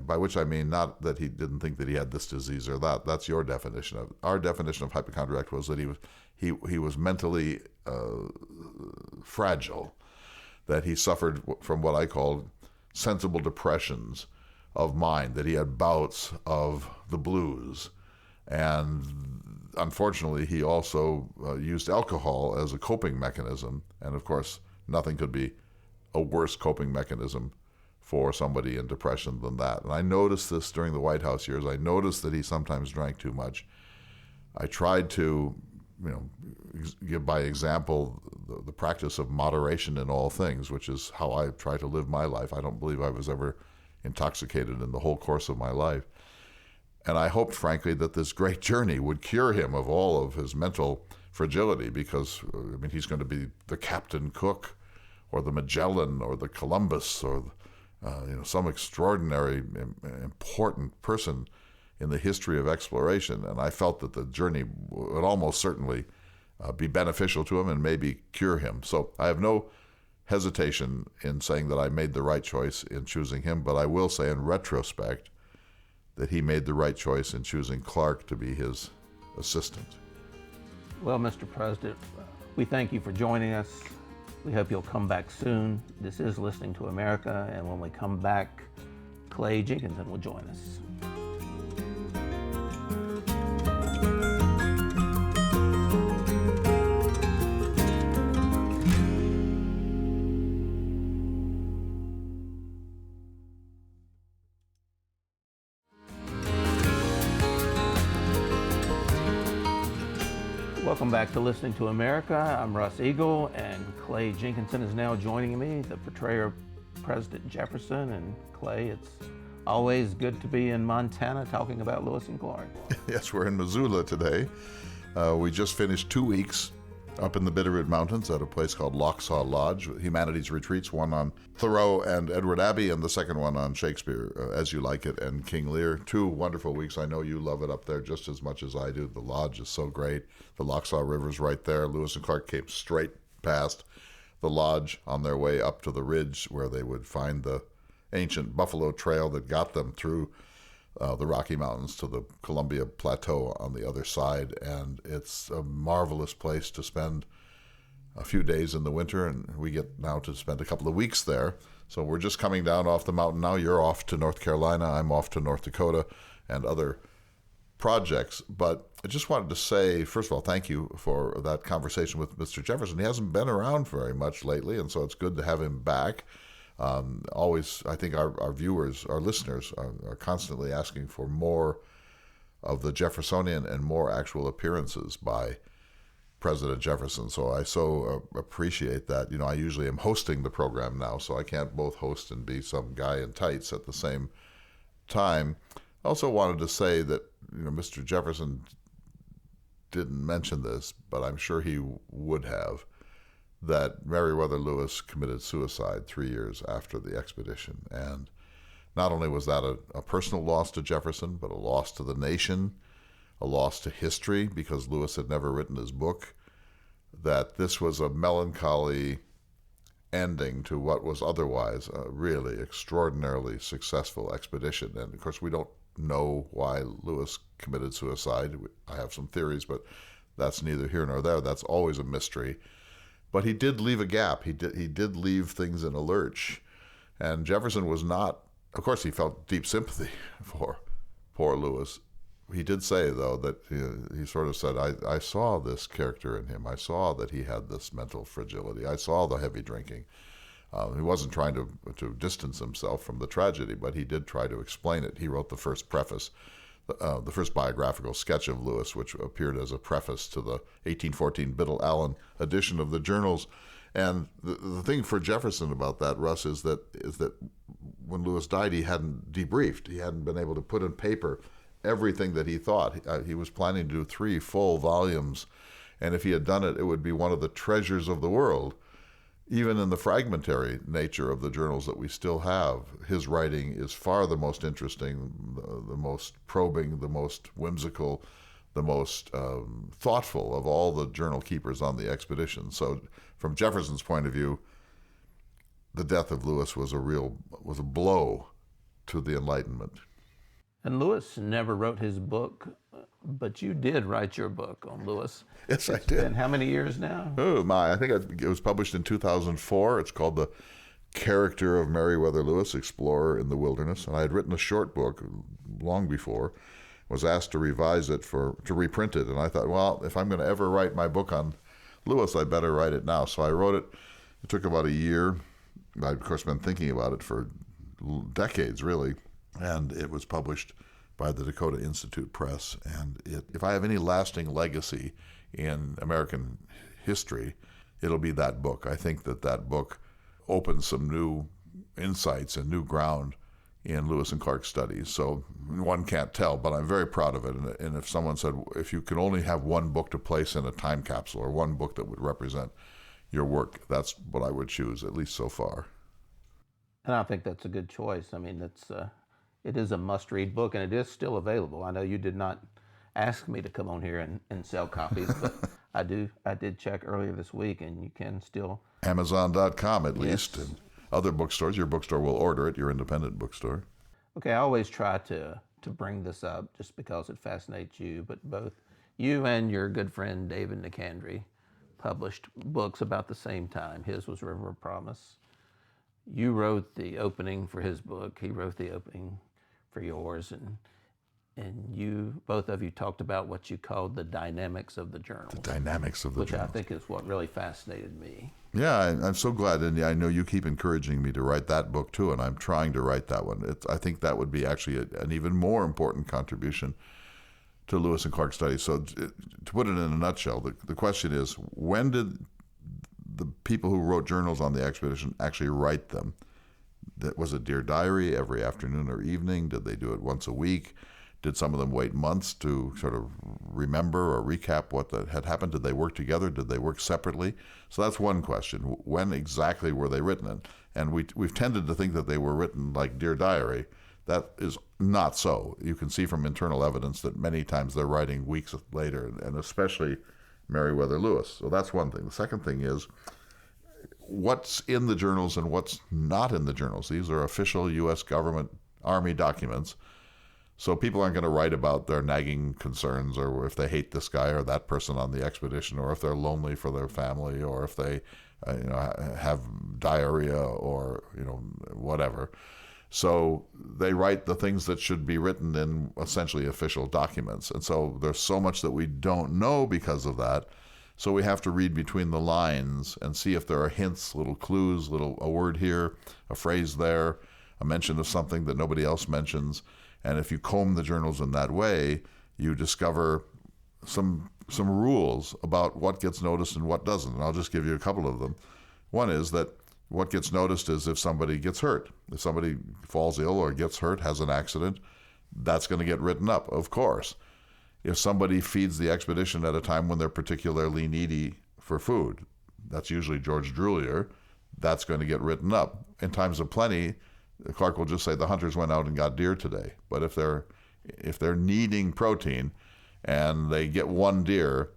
by which I mean not that he didn't think that he had this disease or that. That's your definition of it. Our definition of hypochondriac was that he was mentally fragile, that he suffered from what I called sensible depressions of mind, that he had bouts of the blues. And unfortunately, he also used alcohol as a coping mechanism. And of course, nothing could be a worse coping mechanism for somebody in depression than that. And I noticed this during the White House years. I noticed that he sometimes drank too much. I tried to, give by example the practice of moderation in all things, which is how I try to live my life. I don't believe I was ever intoxicated in the whole course of my life. And I hoped, frankly, that this great journey would cure him of all of his mental fragility, because, he's going to be the Captain Cook or the Magellan or the Columbus or some extraordinary, important person in the history of exploration. And I felt that the journey would almost certainly be beneficial to him and maybe cure him. So I have no hesitation in saying that I made the right choice in choosing him, but I will say in retrospect that he made the right choice in choosing Clark to be his assistant. Well, Mr. President, we thank you for joining us. We hope you'll come back soon. This is Listening to America, and when we come back, Clay Jenkinson will join us. Welcome back to Listening to America. I'm Russ Eagle, and Clay Jenkinson is now joining me, the portrayer of President Jefferson. And Clay, it's always good to be in Montana talking about Lewis and Clark. Yes, we're in Missoula today. We just finished 2 weeks up in the Bitterroot Mountains at a place called Lochsaw Lodge, Humanities Retreats, one on Thoreau and Edward Abbey, and the second one on Shakespeare, As You Like It, and King Lear. 2 wonderful weeks. I know you love it up there just as much as I do. The lodge is so great. The Lochsaw River's right there. Lewis and Clark came straight past the lodge on their way up to the ridge where they would find the ancient buffalo trail that got them through the Rocky Mountains to the Columbia Plateau on the other side. And it's a marvelous place to spend a few days in the winter, and we get now to spend a couple of weeks there. So we're just coming down off the mountain now. You're off to North Carolina, I'm off to North Dakota and other projects. But I just wanted to say, first of all, thank you for that conversation with Mr. Jefferson. He hasn't been around very much lately, and so it's good to have him back. Always, I think our viewers, our listeners are constantly asking for more of the Jeffersonian and more actual appearances by President Jefferson. So I so appreciate that. I usually am hosting the program now, so I can't both host and be some guy in tights at the same time. I also wanted to say that, Mr. Jefferson didn't mention this, but I'm sure he would have. that Meriwether Lewis committed suicide 3 years after the expedition. And not only was that a personal loss to Jefferson, but a loss to the nation, a loss to history, because Lewis had never written his book, that this was a melancholy ending to what was otherwise a really extraordinarily successful expedition. And of course, we don't know why Lewis committed suicide. I have some theories, but that's neither here nor there. That's always a mystery. But he did leave a gap. He did leave things in a lurch. And Jefferson was not, of course, he felt deep sympathy for poor Lewis. He did say, though, that he sort of said, I saw this character in him. I saw that he had this mental fragility. I saw the heavy drinking. He wasn't trying to distance himself from the tragedy, but he did try to explain it. He wrote the first preface, the first biographical sketch of Lewis, which appeared as a preface to the 1814 Biddle-Allen edition of the journals. And the thing for Jefferson about that, Russ, is that when Lewis died, he hadn't debriefed. He hadn't been able to put in paper everything that he thought. He was planning to do 3 full volumes, and if he had done it, it would be one of the treasures of the world. Even in the fragmentary nature of the journals that we still have, his writing is far the most interesting, the most probing, the most whimsical, the most thoughtful of all the journal keepers on the expedition. So from Jefferson's point of view, the death of Lewis was a blow to the Enlightenment. And Lewis never wrote his book, but you did write your book on Lewis. Yes, I did. It's been how many years now? Oh, my. I think it was published in 2004. It's called The Character of Meriwether Lewis, Explorer in the Wilderness. And I had written a short book long before, was asked to revise it, to reprint it. And I thought, well, if I'm going to ever write my book on Lewis, I better write it now. So I wrote it. It took about a year. I'd, of course, been thinking about it for decades, really. And it was published by the Dakota Institute Press. And if I have any lasting legacy in American history, it'll be that book. I think that book opens some new insights and new ground in Lewis and Clark studies. So one can't tell, but I'm very proud of it. And if someone said, if you could only have one book to place in a time capsule or one book that would represent your work, that's what I would choose, at least so far. And I think that's a good choice. I mean, it is a must-read book, and it is still available. I know you did not ask me to come on here and sell copies, but I did check earlier this week, and you can still... Amazon.com, at least, and other bookstores. Your bookstore will order it, your independent bookstore. Okay, I always try to bring this up just because it fascinates you, but both you and your good friend David Nicandri published books about the same time. His was River of Promise. You wrote the opening for his book. He wrote the opening for yours, and you, both of you, talked about what you called the dynamics of the journal. The dynamics of the journal. Which journals. I think is what really fascinated me. Yeah, I'm so glad, and I know you keep encouraging me to write that book too, and I'm trying to write that one. I think that would be actually an even more important contribution to Lewis and Clark studies. So to put it in a nutshell, the question is, when did the people who wrote journals on the expedition actually write them? Was it Dear Diary every afternoon or evening? Did they do it once a week? Did some of them wait months to sort of remember or recap what had happened? Did they work together? Did they work separately? So that's one question. When exactly were they written? And we've tended to think that they were written like Dear Diary. That is not so. You can see from internal evidence that many times they're writing weeks later, and especially Meriwether Lewis. So that's one thing. The second thing is what's in the journals and what's not in the journals. These are official U.S. government Army documents. So people aren't going to write about their nagging concerns, or if they hate this guy or that person on the expedition, or if they're lonely for their family, or if they have diarrhea, or whatever. So they write the things that should be written in essentially official documents. And so there's so much that we don't know because of that. So we have to read between the lines and see if there are hints, little clues, a word here, a phrase there, a mention of something that nobody else mentions. And if you comb the journals in that way, you discover some rules about what gets noticed and what doesn't. And I'll just give you a couple of them. One is that what gets noticed is if somebody gets hurt. If somebody falls ill or gets hurt, has an accident, that's going to get written up, of course. If somebody feeds the expedition at a time when they're particularly needy for food, that's usually George Drulier, that's going to get written up. In times of plenty, Clark will just say the hunters went out and got deer today. But if they're needing protein and they get one deer,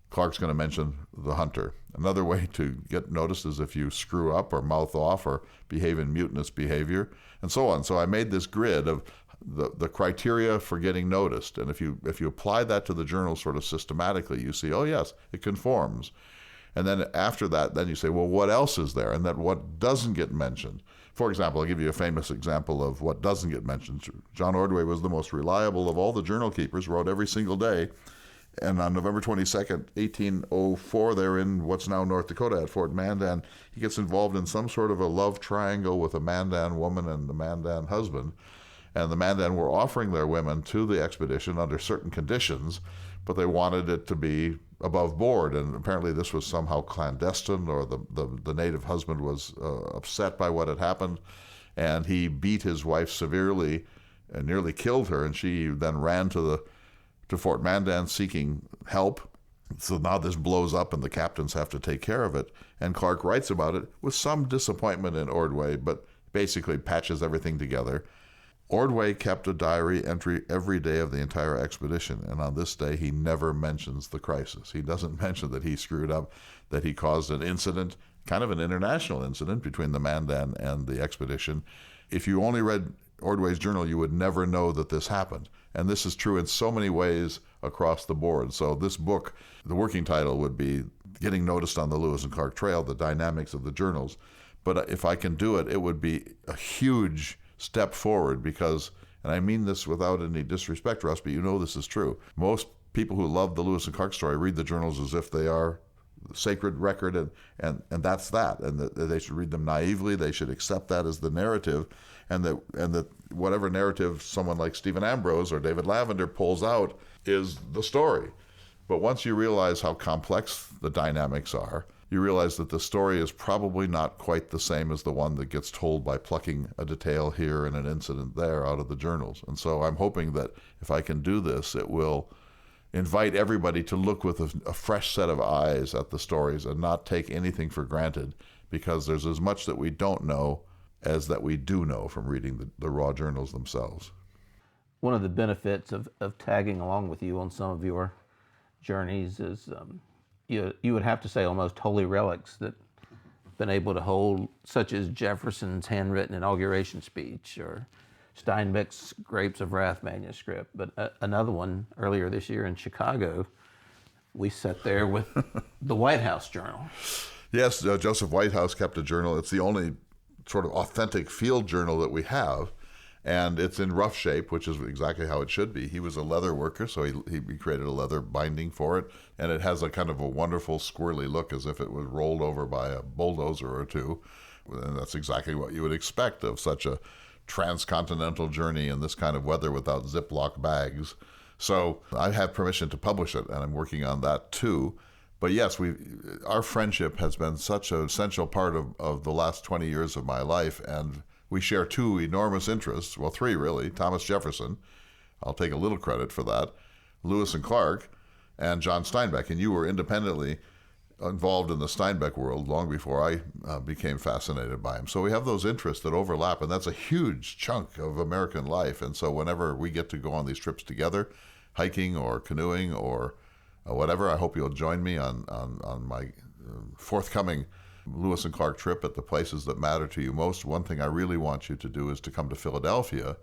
Clark's going to mention the hunter. Another way to get noticed is if you screw up or mouth off or behave in mutinous behavior, and so on. So I made this grid of the criteria for getting noticed. And if you apply that to the journal sort of systematically, you see, oh yes, it conforms. And then after that, then you say, well, what else is there? And then what doesn't get mentioned? For example, I'll give you a famous example of what doesn't get mentioned. John Ordway was the most reliable of all the journal keepers, wrote every single day. And on November 22nd, 1804, they're in what's now North Dakota at Fort Mandan. He gets involved in some sort of a love triangle with a Mandan woman and the Mandan husband. And the Mandan were offering their women to the expedition under certain conditions, but they wanted it to be above board. And apparently this was somehow clandestine, or the native husband was upset by what had happened. And he beat his wife severely and nearly killed her. And she then ran to Fort Mandan seeking help. So now this blows up and the captains have to take care of it. And Clark writes about it with some disappointment in Ordway, but basically patches everything together. Ordway kept a diary entry every day of the entire expedition, and on this day he never mentions the crisis. He doesn't mention that he screwed up, that he caused an incident, kind of an international incident between the Mandan and the expedition. If you only read Ordway's journal, you would never know that this happened. And this is true in so many ways across the board. So this book, the working title would be Getting Noticed on the Lewis and Clark Trail, The Dynamics of the Journals. But if I can do it, it would be a huge step forward, because, and I mean this without any disrespect, Russ, but you know this is true. Most people who love the Lewis and Clark story read the journals as if they are the sacred record, and that's that. And that they should read them naively. They should accept that as the narrative, and that whatever narrative someone like Stephen Ambrose or David Lavender pulls out is the story. But once you realize how complex the dynamics are, you realize that the story is probably not quite the same as the one that gets told by plucking a detail here and an incident there out of the journals. And so I'm hoping that if I can do this, it will invite everybody to look with a fresh set of eyes at the stories and not take anything for granted, because there's as much that we don't know as that we do know from reading the raw journals themselves. One of the benefits of tagging along with you on some of your journeys is you would have to say almost holy relics that been able to hold, such as Jefferson's handwritten inauguration speech or Steinbeck's Grapes of Wrath manuscript. But another one earlier this year in Chicago, we sat there with the White House Journal. Yes, Joseph Whitehouse kept a journal. It's the only sort of authentic field journal that we have. And it's in rough shape, which is exactly how it should be. He was a leather worker, so he created a leather binding for it. And it has a kind of a wonderful squirrely look, as if it was rolled over by a bulldozer or two. And that's exactly what you would expect of such a transcontinental journey in this kind of weather without Ziploc bags. So I have permission to publish it, and I'm working on that too. But yes, our friendship has been such an essential part of the last 20 years of my life, and we share two enormous interests, well, three really. Thomas Jefferson, I'll take a little credit for that, Lewis and Clark, and John Steinbeck. And you were independently involved in the Steinbeck world long before I became fascinated by him. So we have those interests that overlap, and that's a huge chunk of American life. And so whenever we get to go on these trips together, hiking or canoeing or whatever, I hope you'll join me on my forthcoming Lewis and Clark trip at the places that matter to you most. One thing I really want you to do is to come to Philadelphia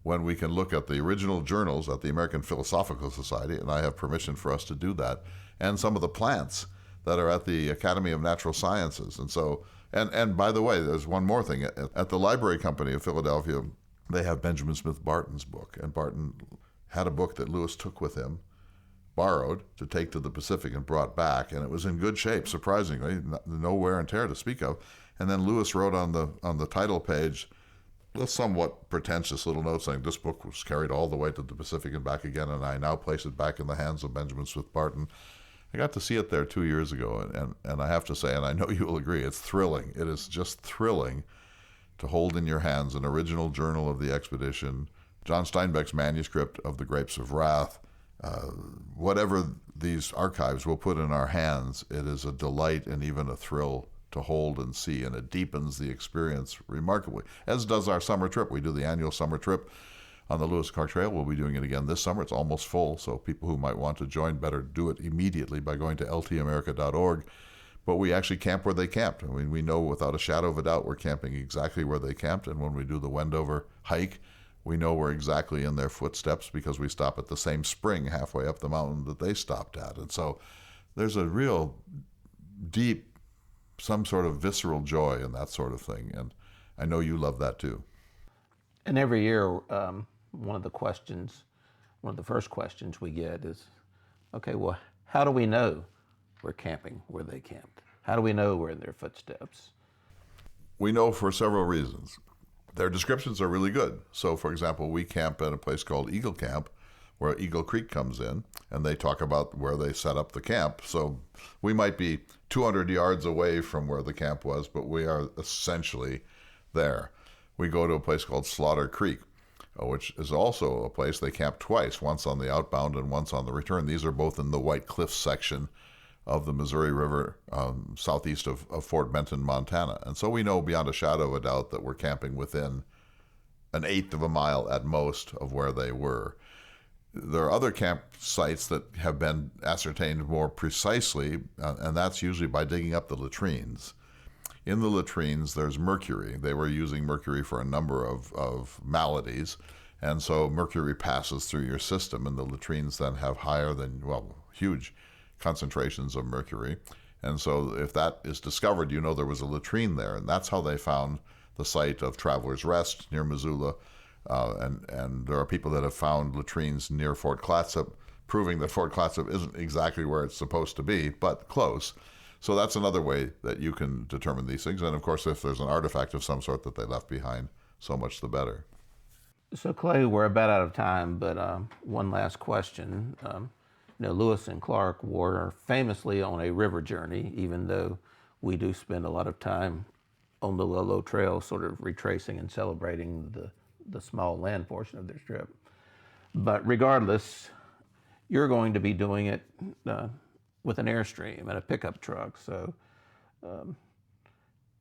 when we can look at the original journals at the American Philosophical Society, and I have permission for us to do that, and some of the plants that are at the Academy of Natural Sciences. And so, and by the way, there's one more thing. At the Library Company of Philadelphia, they have Benjamin Smith Barton's book, and Barton had a book that Lewis took with him, borrowed to take to the Pacific and brought back, and it was in good shape, surprisingly, no wear and tear to speak of. And then Lewis wrote on the title page a somewhat pretentious little note saying, "This book was carried all the way to the Pacific and back again, and I now place it back in the hands of Benjamin Smith Barton." I got to see it there 2 years ago, and I have to say, and I know you will agree, it's thrilling. It is just thrilling to hold in your hands an original journal of the expedition, John Steinbeck's manuscript of the Grapes of Wrath, Whatever these archives will put in our hands, it is a delight and even a thrill to hold and see, and it deepens the experience remarkably, as does our summer trip. We do the annual summer trip on the Lewis and Clark Trail. We'll be doing it again this summer. It's almost full, so people who might want to join better do it immediately by going to ltamerica.org. But we actually camp where they camped. I mean, we know without a shadow of a doubt we're camping exactly where they camped, and when we do the Wendover hike, we know we're exactly in their footsteps because we stop at the same spring halfway up the mountain that they stopped at. And so there's a real deep, some sort of visceral joy in that sort of thing. And I know you love that too. And every year, one of the first questions we get is, okay, well, how do we know we're camping where they camped? How do we know we're in their footsteps? We know for several reasons. Their descriptions are really good. So, for example, we camp at a place called Eagle Camp, where Eagle Creek comes in, and they talk about where they set up the camp. So we might be 200 yards away from where the camp was, but we are essentially there. We go to a place called Slaughter Creek, which is also a place they camp twice, once on the outbound and once on the return. These are both in the White Cliffs section of the Missouri River, southeast of Fort Benton, Montana. And so we know beyond a shadow of a doubt that we're camping within an eighth of a mile at most of where they were. There are other campsites that have been ascertained more precisely, and that's usually by digging up the latrines. In the latrines, there's mercury. They were using mercury for a number of maladies, and so mercury passes through your system, and the latrines then have huge concentrations of mercury. And so if that is discovered, you know there was a latrine there, and that's how they found the site of Traveler's Rest near Missoula. And there are people that have found latrines near Fort Clatsop, proving that Fort Clatsop isn't exactly where it's supposed to be, but close. So that's another way that you can determine these things. And of course, if there's an artifact of some sort that they left behind, so much the better. So Clay, we're about out of time, but one last question. Lewis and Clark were famously on a river journey, even though we do spend a lot of time on the Lolo Trail sort of retracing and celebrating the small land portion of their trip. But regardless, you're going to be doing it with an Airstream and a pickup truck. So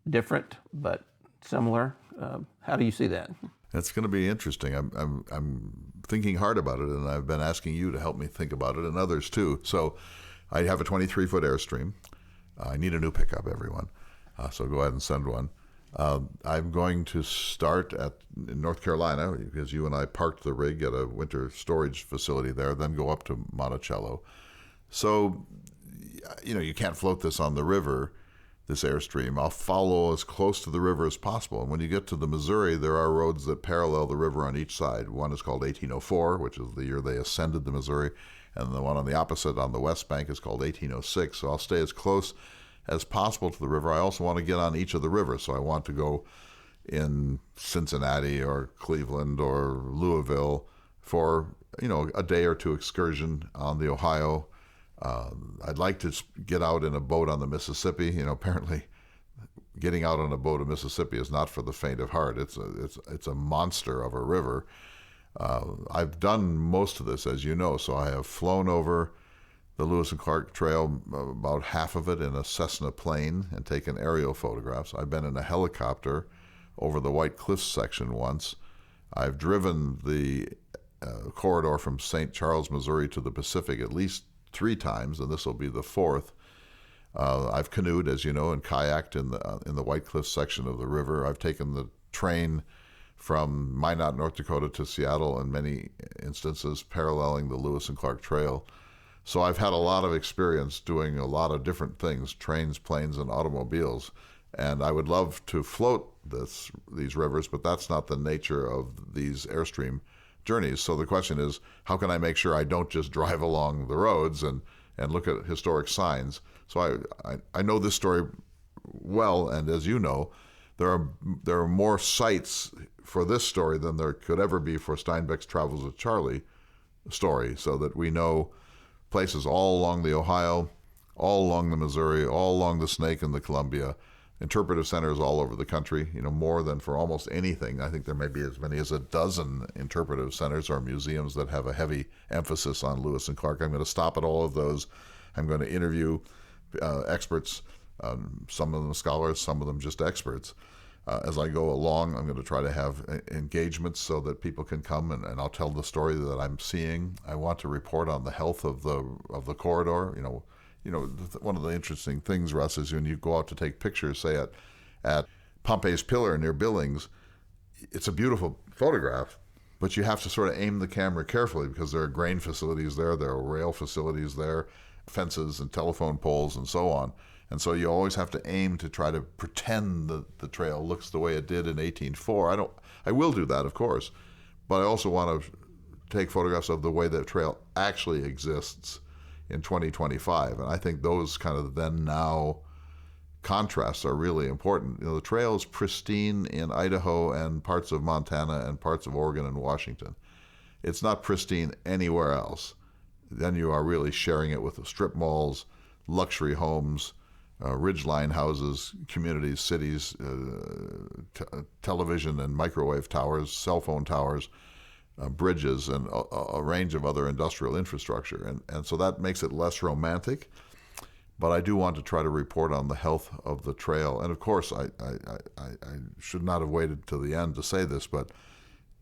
different, but similar. How do you see that? It's going to be interesting. I'm thinking hard about it, and I've been asking you to help me think about it, and others too. So I have a 23-foot Airstream. I need a new pickup, everyone. So go ahead and send one. I'm going to start in North Carolina, because you and I parked the rig at a winter storage facility there, then go up to Monticello. So, you can't float this on the river, this Airstream. I'll follow as close to the river as possible. And when you get to the Missouri, there are roads that parallel the river on each side. One is called 1804, which is the year they ascended the Missouri, and the one on the opposite on the west bank is called 1806. So I'll stay as close as possible to the river. I also want to get on each of the rivers. So I want to go in Cincinnati or Cleveland or Louisville for, a day or two excursion on the Ohio. I'd like to get out in a boat on the Mississippi. Apparently getting out on a boat in Mississippi is not for the faint of heart. It's a monster of a river. I've done most of this, as you know, so I have flown over the Lewis and Clark Trail, about half of it in a Cessna plane, and taken aerial photographs. I've been in a helicopter over the White Cliffs section once. I've driven the corridor from St. Charles, Missouri to the Pacific at least 3 times, and this will be the 4th. I've canoed, as you know, and kayaked in the White Cliffs section of the river. I've taken the train from Minot, North Dakota to Seattle in many instances, paralleling the Lewis and Clark Trail. So I've had a lot of experience doing a lot of different things, trains, planes, and automobiles. And I would love to float these rivers, but that's not the nature of these Airstream journeys. So the question is, how can I make sure I don't just drive along the roads and look at historic signs? So I know this story well, and as you know, there are more sites for this story than there could ever be for Steinbeck's Travels with Charlie story, so that we know places all along the Ohio, all along the Missouri, all along the Snake and the Columbia, interpretive centers all over the country, more than for almost anything. I think there may be as many as a dozen interpretive centers or museums that have a heavy emphasis on Lewis and Clark. I'm going to stop at all of those. I'm going to interview experts, some of them scholars, some of them just experts. As I go along, I'm going to try to have engagements so that people can come and I'll tell the story that I'm seeing. I want to report on the health of the corridor. One of the interesting things, Russ, is when you go out to take pictures, say at Pompey's Pillar near Billings, it's a beautiful photograph, but you have to sort of aim the camera carefully because there are grain facilities there are rail facilities there, fences and telephone poles and so on. And so you always have to aim to try to pretend that the trail looks the way it did in 1804. I will do that, of course, but I also want to take photographs of the way the trail actually exists in 2025. And I think those kind of then now contrasts are really important. The trail is pristine in Idaho and parts of Montana and parts of Oregon and Washington. It's not pristine anywhere else. Then you are really sharing it with the strip malls, luxury homes, ridgeline houses, communities, cities, television and microwave towers, cell phone towers, bridges, and a range of other industrial infrastructure. And so that makes it less romantic. But I do want to try to report on the health of the trail. And of course, I should not have waited till the end to say this, but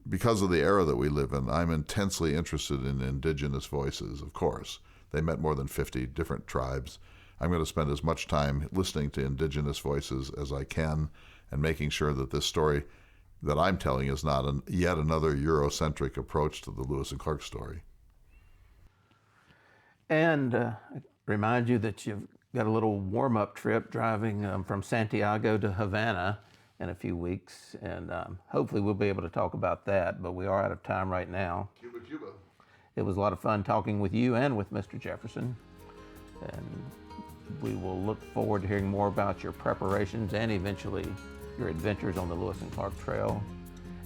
because of the era that we live in, I'm intensely interested in indigenous voices, of course. They met more than 50 different tribes. I'm going to spend as much time listening to indigenous voices as I can and making sure that this story that I'm telling is not yet another Eurocentric approach to the Lewis and Clark story. And remind you that you've got a little warm-up trip driving from Santiago to Havana in a few weeks, and hopefully we'll be able to talk about that, but we are out of time right now. Cuba. It was a lot of fun talking with you and with Mr. Jefferson, and we will look forward to hearing more about your preparations and eventually your adventures on the Lewis and Clark Trail.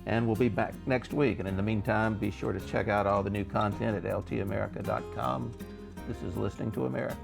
And we'll be back next week. And in the meantime, be sure to check out all the new content at ltamerica.com. This is Listening to America.